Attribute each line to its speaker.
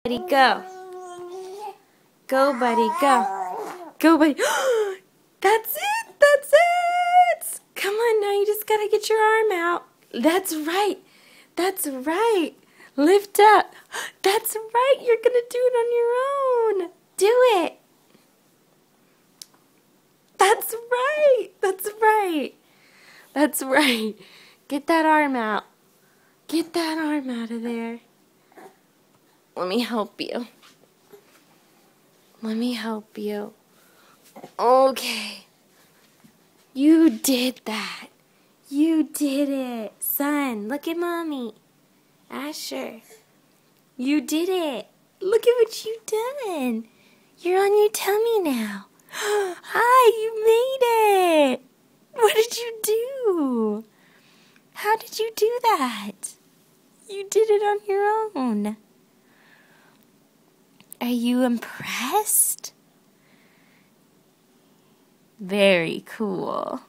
Speaker 1: Buddy, go. Go, buddy, go. Go, buddy. That's it. That's it. Come on now. You just got to get your arm out. That's right. That's right. Lift up. That's right. You're going to do it on your own. Do it. That's right. That's right. That's right. Get that arm out. Get that arm out of there. Let me help you. Let me help you. Okay. You did that. You did it. Son, look at Mommy. Asher. You did it. Look at what you've done. You're on your tummy now. Hi, you made it. What did you do? How did you do that? You did it on your own. Are you impressed? Very cool.